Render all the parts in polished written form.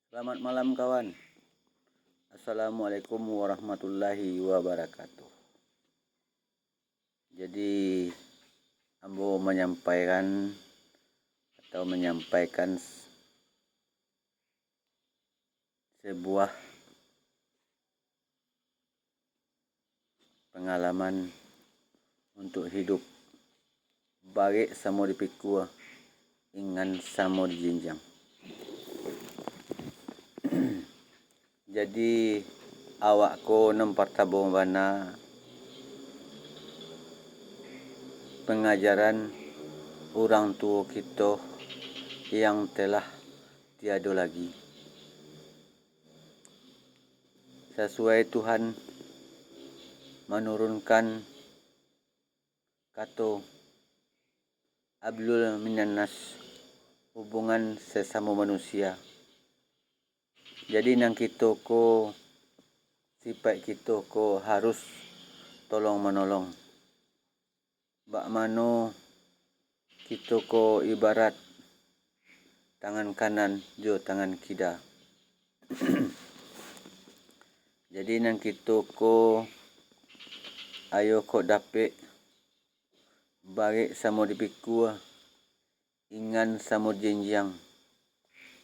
Selamat malam kawan. Assalamualaikum warahmatullahi wabarakatuh. Jadi ambo menyampaikan sebuah pengalaman untuk hidup bagi samo dipikul ingan samo dijinjang. Jadi awak ko nempartabo bana pengajaran orang tua kita yang telah tiada lagi. Sesuai Tuhan menurunkan kata Ablul minannas, hubungan sesama manusia. Jadi nang kita ko sifat kita ko harus tolong menolong. Bak mano kita ko ibarat tangan kanan jo tangan kida. Jadi nang kita ko ayo ko dapet bagi samo dipikul ingan samo jenjang.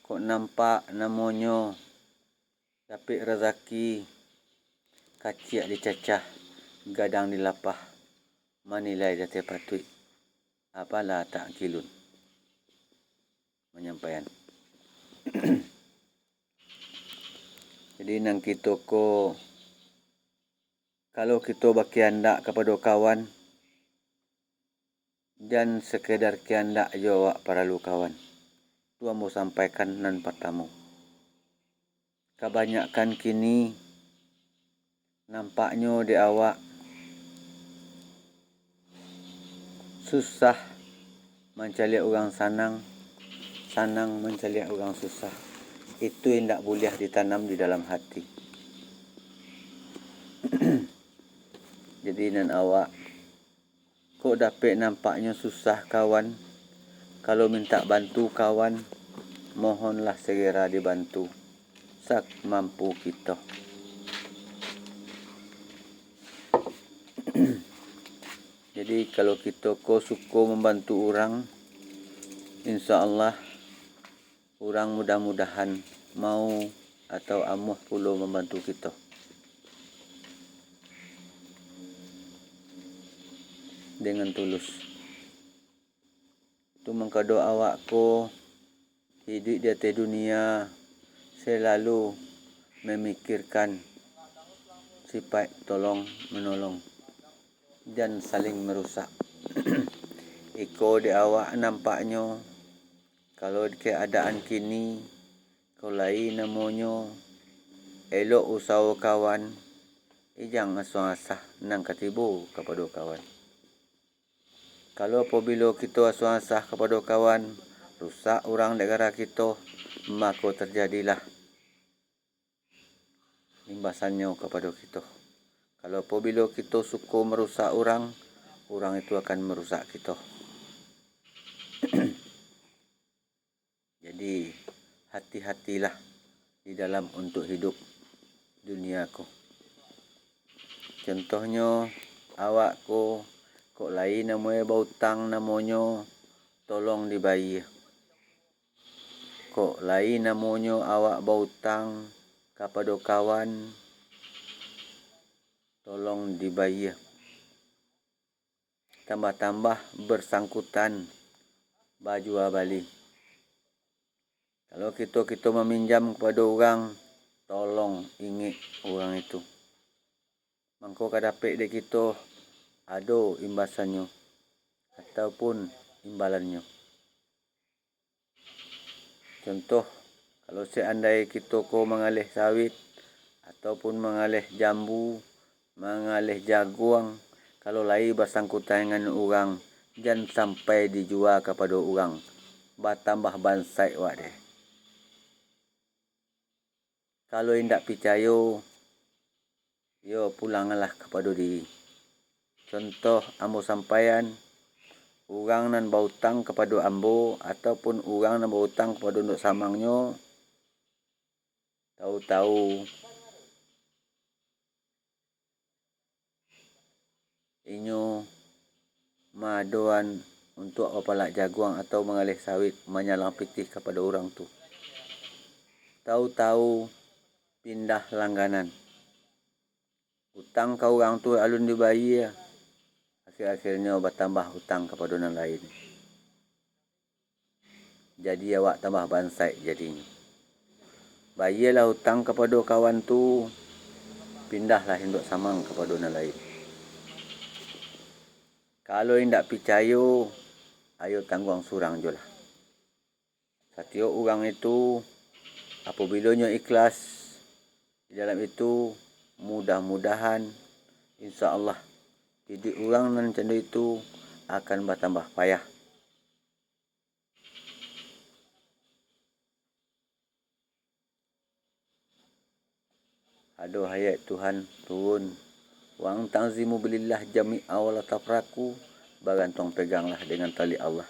Kok nampak namonyo dapet rezeki kacik dicacah gadang dilapah manilai jate patui apalah tak kilun menyampaikan. Jadi nang kita ko kalau kita bakiandak kepada kawan dan sekedar kiandak jo awak perlu kawan. Tu ambo sampaikan nan pertama. Kebanyakan kini nampaknya di awak susah mencari orang sanang mencari orang susah. Itu yang tak boleh ditanam di dalam hati. Jadi nan awak kok dapat nampaknya susah kawan, kalau minta bantu kawan, mohonlah segera dibantu sak mampu kita. Jadi kalau kita ko suka membantu orang, insya Allah orang mudah-mudahan mau atau amuh pula membantu kita. Dengan tulus. Tu mengkado awak ko hidup di atas dunia selalu memikirkan sifat tolong menolong dan saling merusak. Iko di awak nampaknya kalau keadaan kini kau lain namanya elok usaha kawan, ijang asah-asah nang katibu kepada kawan. Kalau apabila kita asah-asah kepada kawan, rusak orang negara kita, maka terjadilah imbasannya kepada kita. Kalau apabila kita suka merusak orang itu akan merusak kita. Jadi hati-hatilah di dalam untuk hidup duniaku. Contohnya awak ko kok lain namanya bautang namanya tolong dibayar. Kok lain namanya awak bautang kepada kawan tolong dibayar. Tambah-tambah bersangkutan baju balik. Kalau kita meminjam kepada orang, tolong ingat orang itu. Mangko kadapek de kita ada imbasannya ataupun imbalannya. Contoh, kalau seandainya kita ko mengalih sawit ataupun mengalih jambu, mengalih jagung, kalau lai bersangkutan dengan orang, jangan sampai dijual kepada orang. Bertambah bansai wak deh. Kalau tidak percaya, yo pulanglah kepada diri. Contoh ambo sampaian, orang nan berhutang kepada ambo ataupun orang nan berhutang kepada nduk samangnya, tahu-tahu inyo madoan untuk apalak jaguang atau mengalih sawit menyalang pitih kepada orang tu. Tahu-tahu pindah langganan. Hutang ke orang tu alun dibayar. Akhir-akhirnya bertambah hutang kepada orang lain. Jadi awak tambah bansai jadinya. Bayarlah hutang kepada kawan tu, pindahlah induk samang kepada orang lain. Kalau indak percaya, ayo tanggung surang je lah. Setiap orang itu, apabila ikhlas, di dalam itu, mudah-mudahan, insya-Allah, hidup orang nan macam itu akan bertambah payah. Aduh hayat Tuhan turun. Wang tanzimu bilillah jami'a wala tafraku. Barantong peganglah dengan tali Allah.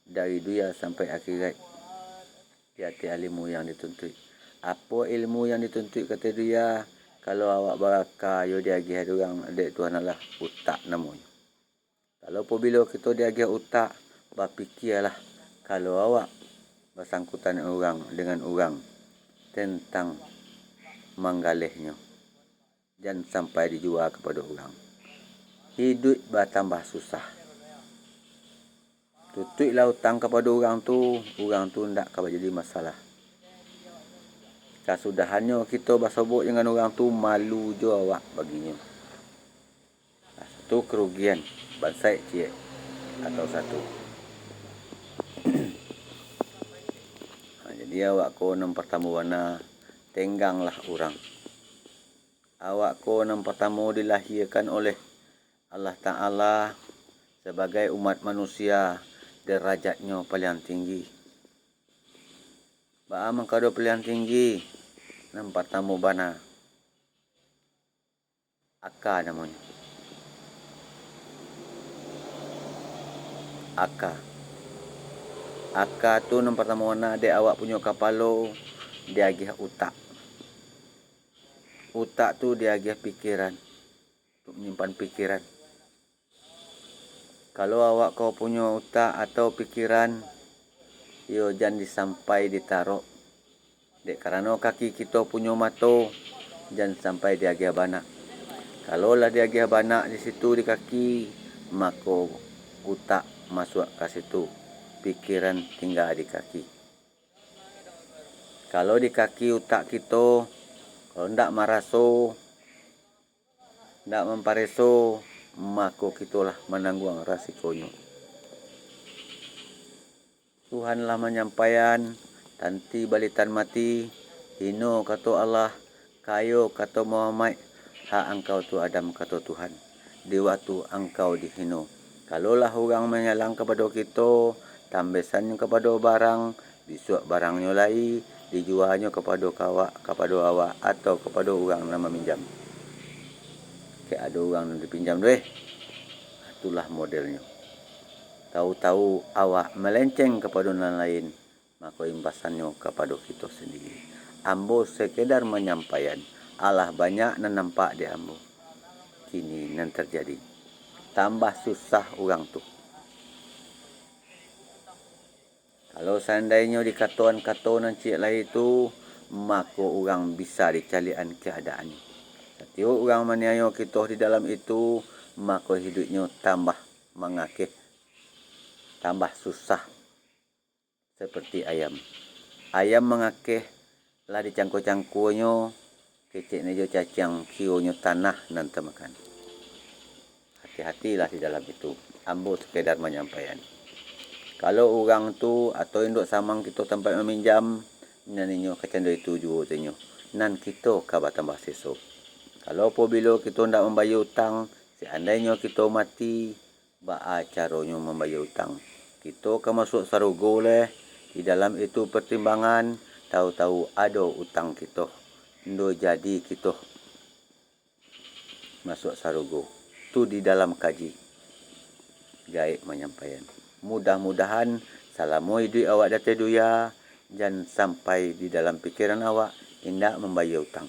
Dari dunia sampai akhirat. Hati ilmu yang dituntut. Apa ilmu yang dituntut kata dia? Kalau awak barakah, yo dia agih orang adik Tuhan Allah utak namanya. Kalau apabila kita dia agih utak, berfikirlah kalau awak bersangkutan dengan orang tentang menggalihnya dan sampai dijual kepada orang. Hidup bertambah susah. Tutuplah hutang kepada orang tu tidak akan jadi masalah. Kesudahannya kita bersobok dengan orang tu malu je awak baginya. Satu kerugian bansai cik atau satu. Jadi awak ko nam pertama warna tengganglah orang. Awak ko nam pertama dilahirkan oleh Allah Ta'ala sebagai umat manusia, derajatnya paling tinggi. Baamang kado paling tinggi, nam pertama bana. Aka namanya. Aka tu nam pertama warna dia awak punya kapalo, dia agih utak. Utak tu dia agih pikiran. Untuk menyimpan pikiran. Kalau awak kau punya utak atau pikiran, yo jangan disampai ditaruh. Dek karena kaki kita punya mato, jangan sampai dia agih banak. Kalau lah dia agih banak di situ di kaki, maka utak masuk ke situ. Pikiran tinggal di kaki. Kalau di kaki utak kita, kalau ndak maraso, ndak mempareso, maka kitalah menanggung resikonya. Tuhanlah menyampaikan, tanti balitan mati, hino kata Allah, kayo kata Muhammad, hak engkau tu Adam kata Tuhan. Di waktu engkau dihino. Kalaulah orang menyalang kepada kita, tambesan kepada barang, besok barangnya lai, dijualnya kepada awak atau kepada orang yang meminjam. Kayak ada orang yang dipinjam duit. Itulah modelnya. Tahu-tahu awak melenceng kepada orang lain, maka imbasannya kepada kita sendiri. Ambo sekedar menyampaikan, Allah banyak nan nampak di ambo. Kini nan terjadi. Tambah susah orang tu. Kalau seandainya dikatuan-katuan cik lah itu, maka orang bisa dicalian keadaannya. Setiap orang maniayo kita di dalam itu, maka hidupnya tambah mengakeh, tambah susah. Seperti ayam. Ayam mengakeh lah dicangkuk-cangkunya, kecik nejo cacang kionya tanah nanti makan. Hati-hatilah di dalam itu. Ambo sekedar menyampaikan. Kalau orang tu atau induk samang kita tempat meminjam, naninyo kacang itu juga tinyo. Nan kita kabar tambah sesok. Kalau apabila kita tidak membayar hutang, seandainya kita mati, baa caranya membayar hutang. Kita akan masuk surga leh. Di dalam itu pertimbangan, tahu-tahu ada hutang kita. Ndo jadi kita masuk surga. Itu di dalam kaji. Gaib menyampaikan. Mudah-mudahan selama hidup awak datang dunia, jangan sampai di dalam pikiran awak tidak membayar hutang.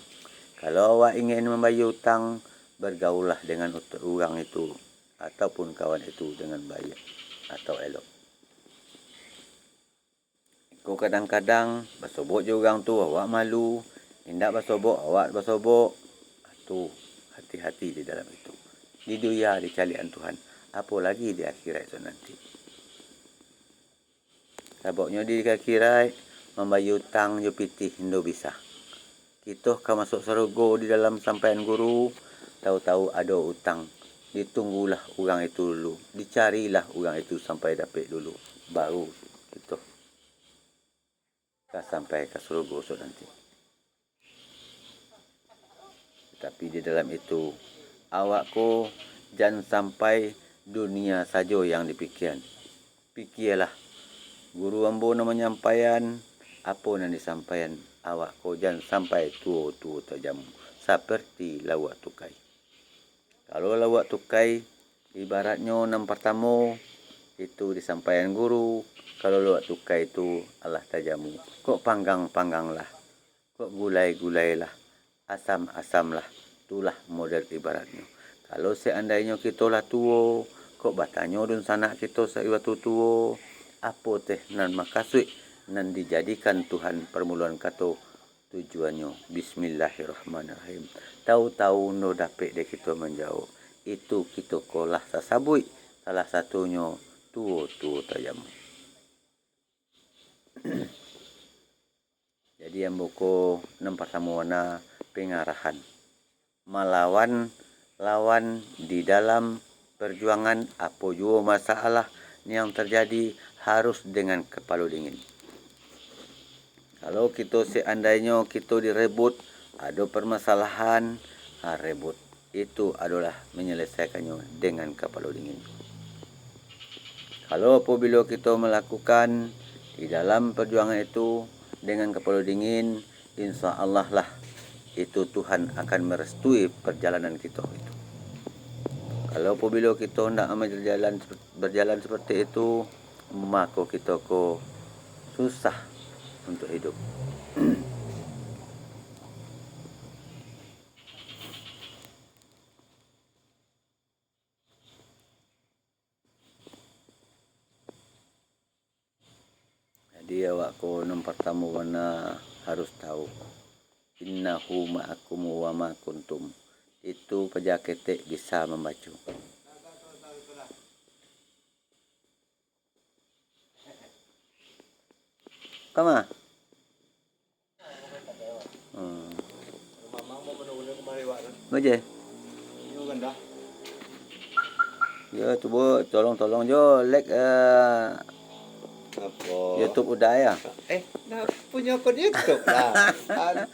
Kalau awak ingin membayar hutang, bergaullah dengan orang itu ataupun kawan itu dengan baik atau elok. Kau kadang-kadang bersobok je orang tu, awak malu. Tidak bersobok, awak bersobok. Tu hati-hati di dalam itu. Di dunia dicalian Tuhan. Apa lagi di akhirat itu nanti. Sebabnya di akhirat membayar hutang je pitih indo bisa. Kita kan masuk surga di dalam sampaian guru, tahu-tahu ada hutang. Ditunggulah orang itu dulu. Dicarilah orang itu sampai dapat dulu. Baru kita sampai ke surga so nanti. Tapi di dalam itu, awakku jangan sampai dunia saja yang dipikirkan. Pikirlah. Guru ambo nak menyampaikan apa yang disampaikan. Awakku jangan sampai tua-tua terjamu. Seperti lawak tukai. Kalau lawak tukai, ibaratnya enam pertama, itu disampaikan guru. Kalau lawak tukai itu Allah terjamu. Kok panggang-pangganglah. Kok gulai-gulailah. Asam-asamlah. Itulah model ibaratnya. Kalau seandainya kita lah tua, kok batanya dun sanak kita seiwatu tua, apa teh nan makasih nan dijadikan Tuhan permulaan kata tujuannya Bismillahirrahmanirrahim. Tahu-tahu no dapat dek kita menjauh. Itu kita kolah sasabui. Salah satunya tua-tua tajamu. Jadi yang buku nampak sama warna pengarahan. Melawan lawan di dalam perjuangan apa jua masalah yang terjadi harus dengan kepala dingin. Kalau kita seandainya kita direbut, ada permasalahan, rebut. Itu adalah menyelesaikannya dengan kepala dingin. Kalau apabila kita melakukan di dalam perjuangan itu dengan kepala dingin, insya Allah lah itu Tuhan akan merestui perjalanan kita itu. Kalau apabila kita hendak berjalan seperti itu, maka kita ko susah untuk hidup. Jadi awakku yang pertama mana harus tahu. Innahu ma'akum wa ma kuntum. Itu pejaketek bisa membaca. Kama? Baca. Ya, coba tolong jo like YouTube udah ya. Nah, punya akun YouTube lah.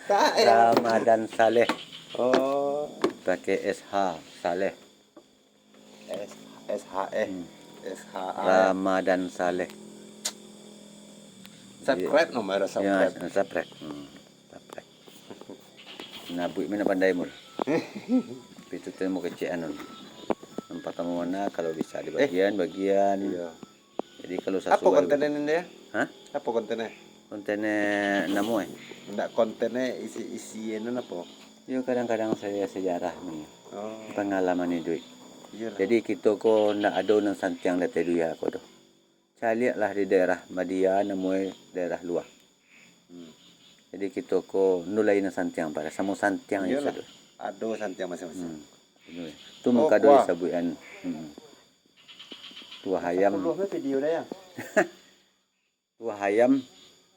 Tak ya. Ramadan Saleh. Oh, Pakai SH Saleh. SHE. SHA. Ramadan Saleh. Subscribe nomor subscribe. Ya, subscribe. Subscribe. Nabu mina pandai mul. Itu temu kecil anu. Tempat tamu mana kalau bisa di bagian. Iya. Jadi kalau sesuai. Apa kontennya ini ya? Hah? Apa kontennya? Kontennya namu Enggak, kontennya isi-isian apa? Ya kadang-kadang saya sejarah nih. Oh. Pengalaman hidup. Iyalah. Jadi kita ko ndak ada nang santiang date duya ko doh. Caliaklah di daerah Madia namoi daerah luar. Jadi kita ko nulai nang santiang pada sama santiang ya Iyalah. sadu. Ada santiang masing-masing. Tu mengkado sabuan. Tua hayam. Video dah ya. Tua hayam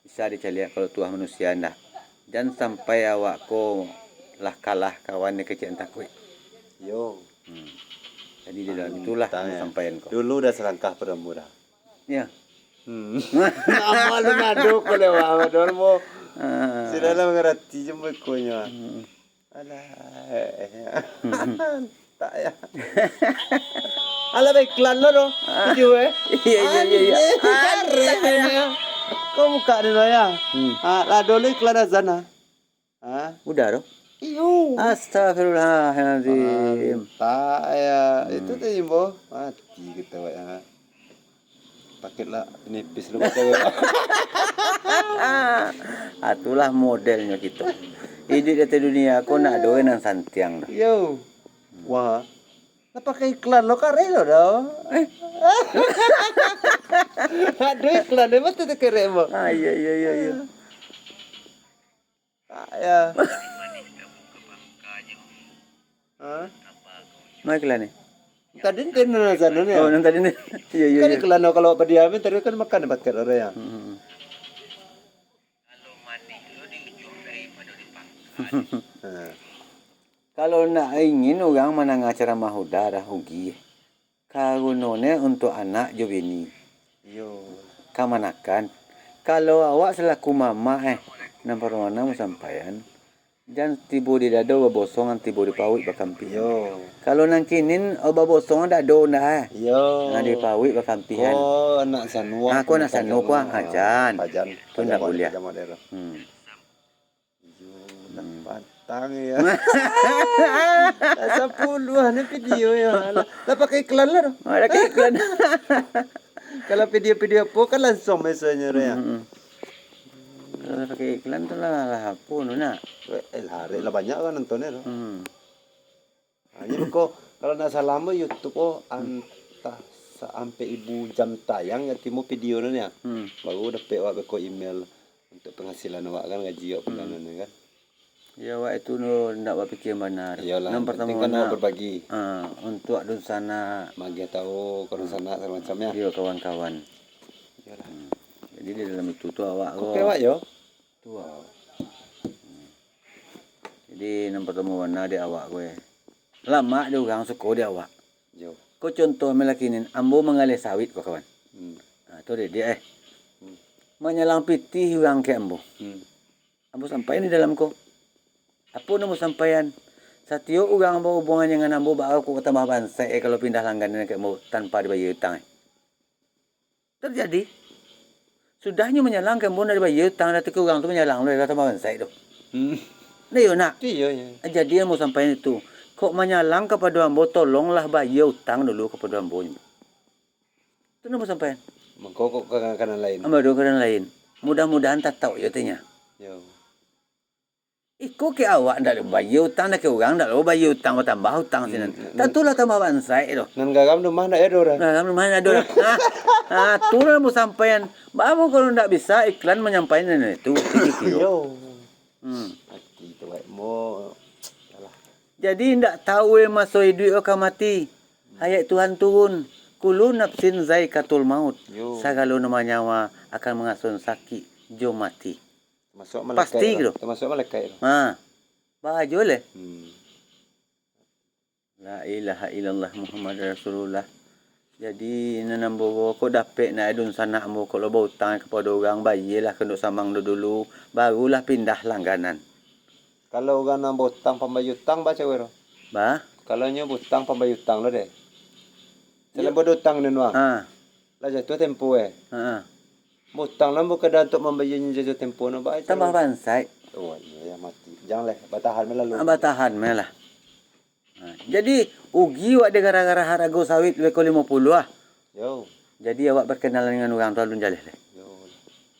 bisa dicaliak kalau tua manusia ndak. Dan sampai awak ko lah kalah kawan ni kecil takui. Yo. Jadi di dalam itulah sampaian ko. Dulu dah selangkah perempuan dah. Ya. Nama lu ngadu ko lewa dormo. Sila lang ngerti je mo ko nya. Alah. Tak ya. Alah iklan lo do. Video Iya. Kau buka dulu ya. Lah dulu iklan azan ah. Udah doh. Iyo. Astagfirullahaladzim. Tak ya. Itu tuh Imbo. Mati kita ya. paketlah nipis lu cewek. Itulah modelnya gitu. Hidup di dunia aku nak doa nang santiang dah. Yo. Wah. Lah pakai iklan lo kare lo dah. Aduh iklan dia mesti tu kere mo. Iya. Ya. Hah? Mai kelan ni. Tadi kan nana sana ni. Oh, nang tadi ni. Iya. Kan iklan lo kalau pediamin tadi kan makan paket orang ya. Kalau nak ingin orang menang acara mahuda dah ugi. Karunone untuk anak jo bini. Yo. Kamanakan. Kalau awak selaku mama nampak mana mau sampaian. Jangan tibu di dado babosong tibu di pawit bakampi. Yo. Kalau nang kinin babosong dado dah. Yo. Nang di pawit bakampihan. Oh, anak sanua. Aku nak sanu ku ajan. Pajan. Tu ndak boleh. Batang ya. Asa puluhan ni video ya. Lah pakai iklan lah. Ada iklan. Kalau video apa kan langsung mesenya ya. Kalau pakai iklan tu lah apa nu nak. Hari lah banyak kan nontonnya tu. Hanya kok kalau nak salah mah YouTube antah sampai 1000 jam tayang ya timu video ni ya. Baru dapat awak beko email untuk penghasilan awak kan gaji awak bulanan kan. Ya awak itu nu ndak berfikir benar. Iyalah, Yang pertama kan awak berbagi. Untuk dun sana Magi tahu kalau sana segala macamnya. dia kawan-kawan. Iyalah. Jadi di dalam itu tu awak Oke awak yo. Tu. Jadi yang pertama warna dia awak gue. Lama dia orang suka dia awak. Yo. Kau contoh melakinin ambo mengalih sawit kau kawan. Tu dia menyalang pitih orang ke ambo. Ambo sampai di dalam ko. Apa nama sampaian? Satyo orang ambo hubungan dengan ambo baru aku tambah bansai kalau pindah langganan ke ambo tanpa dibayar hutang. Terjadi. Sudahnya menyalang ke ambo nak dibayar hutang nanti orang tu menyalang lu kata tambah bansai tu. Nah yo nak. Iya. Jadi ambo sampaian itu. Kok menyalang kepada ambo tolonglah bayar hutang dulu kepada ambo. Itu nama sampaian. Mengkok kanan lain. Ambo do kanan lain. Mudah-mudahan tak tahu yo tanya. Yo. Iko ke awak ndak bayar hutang nak ke orang ndak bayar hutang tambah hutang sinan. Tentulah tambah bansai tu. Nan gagam rumah ndak ada orang. Nah, mana ada orang. Tu lah mau sampaian. Bamu kalau ndak bisa iklan menyampaikan itu. Yo. Mati tu baik mo. Jadi ndak tahu masuk duit ke mati. Hayat Tuhan turun. Kulu nafsin zaikatul maut. Segala nama nyawa akan mengasun sakit jo mati. Masuk malaikat. Pasti gitu. Termasuk malaikat. Baju le. La ilaha illallah Muhammad Rasulullah. Jadi nanambo ko dapat nak adun sana mo ko lobo hutang kepada orang bayilah kena samang dulu barulah pindah langganan. Kalau orang nak hutang pembayar hutang baca wero. Ba? Kalau nyo hutang pembayar hutang lo deh. Selain hutang ni nuang. Lah jatuh tempo hutang lah bukan untuk membayarnya jatuh tempo no baca. Tambah bansai. Oh iya mati. Janganlah batahan melalu. Batahan melah. Jadi ugi wak de gara-gara harga sawit beko 50 Yo. Jadi awak berkenalan dengan orang tu alun jaleh le. Yo.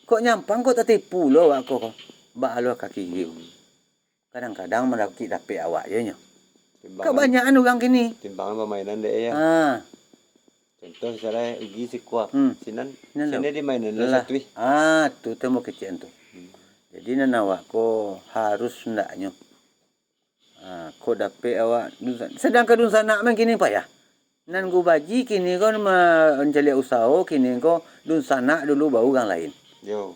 Kok nyampang kok tertipu lo awak kok. Ba lo kaki giu. Kadang-kadang mendapat dapat awak je nya. Kebanyakan orang kini. Timbangan permainan deh ya. Contoh misalnya ugi si kuat. Sinan di mainan satu. Tu temu kecil tu. Jadi nan awak ko harus ndaknya. Ko dapat awak sedangkan dun sana men kini payah. Nan gu baji kini kon mencari usaha kini ko dun sana dulu bau orang lain. Yo.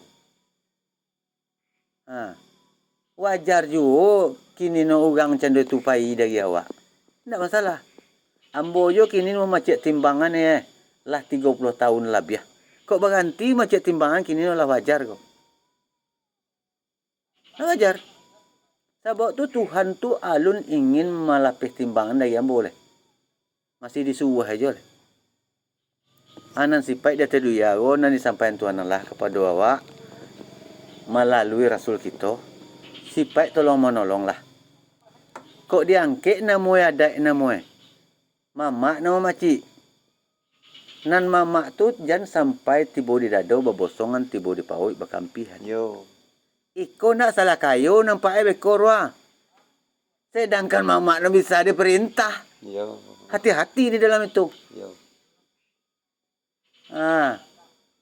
Wajar juga kini no orang cendu tupai dari awak. Ndak masalah. Ambo jo kini memacet timbangan lah 30 tahun lebih. Kok berganti macet timbangan kini lah wajar kok. Lah wajar. Sebab tu Tuhan tu alun ingin melapis timbangan dari ambo le. Masih disuruh aja le. Anan sipai dia tedu ya, nan disampaikan Tuhan Allah kepada awak melalui Rasul kita. Sipai tolong menolong lah. Kok diangkat namanya ada namanya. Mama nama makcik. Nan mama tu jan sampai tibo di dado babosongan tibo di paui bakampihan. Yo. Iko nak salah kayo nampak bekor wah. Sedangkan mama nak bisa diperintah. Yo. Hati-hati di dalam itu. Yo.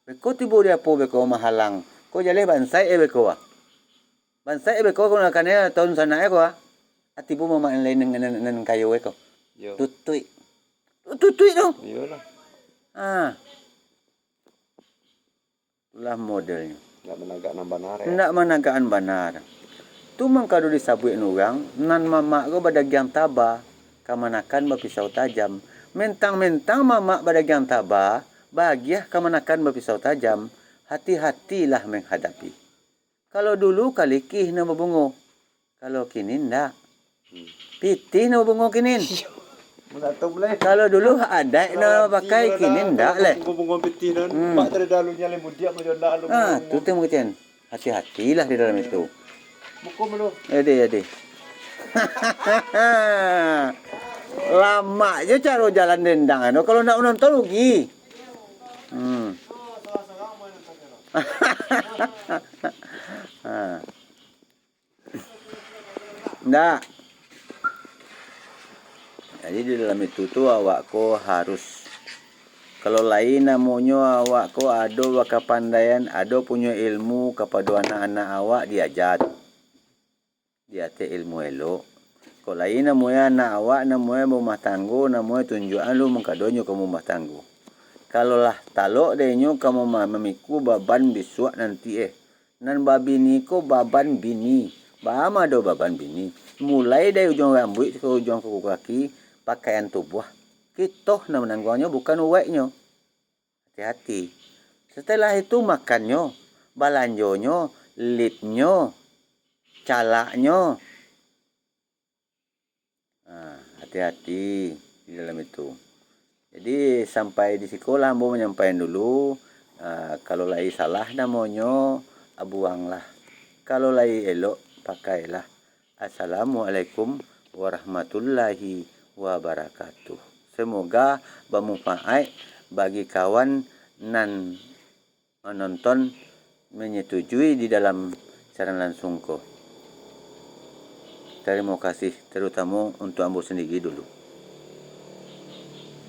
Beko tibo dia po beko mahalang. Ko jale bansai beko wah. Bansai beko ko nakane tahun sana ko wah. Atibo mama lain nang kayo beko. Yo. Tutui. Tutui dong. Yo lah. Itulah modelnya. Nggak menagak benar ya. Ndak managaan benar. Tu mangkado disabuin orang, nan mama ko badagyang taba, kamanakan bapisau tajam. Mentang-mentang mama badagyang taba, bahagia kamanakan bapisau tajam, hati-hatilah menghadapi. Kalau dulu kalikih na mabungo, kalau kini ndak. Pitih na mabungo kinin. Kalau dulu ada na pakai kini ndak leh. Bungo pitinan, pak dari dalunya lembu dia mau dalu. Tu temu kecen. Hati-hatilah di dalam itu. Buku belum. Ade. Lama aja cara jalan dendang ano kalau nak nonton rugi. Ndak. Jadi di dalam itu tuh awak ko harus kalau lain namanya awak ko ado kapandaian, ado punya ilmu kepada anak-anak awak diajar. Dia te ilmu elok. Kalau lain namanya anak awak namanya rumah tanggo namanya tunjukan lu mengkadonyo kamu rumah tanggo. Kalau lah talok denyo kamu memiku baban bisuak nanti nan babini ko baban bini. Bama do baban bini. Mulai dari ujung rambut ke ujung kuku kaki pakaian tubuh. Kitoh na menanggungnya bukan uweknya. Hati-hati. Setelah itu makannya, balanjonyo, lipnyo, calaknya. Hati-hati di dalam itu. Jadi sampai di sekolah mau menyampaikan dulu. Kalau lagi salah namanya, buanglah. Kalau lagi elok, pakailah. Assalamualaikum warahmatullahi wabarakatuh. Semoga bermanfaat bagi kawan nan menonton menyetujui di dalam siaran langsung ko. Terima kasih terutama untuk ambo sendiri dulu.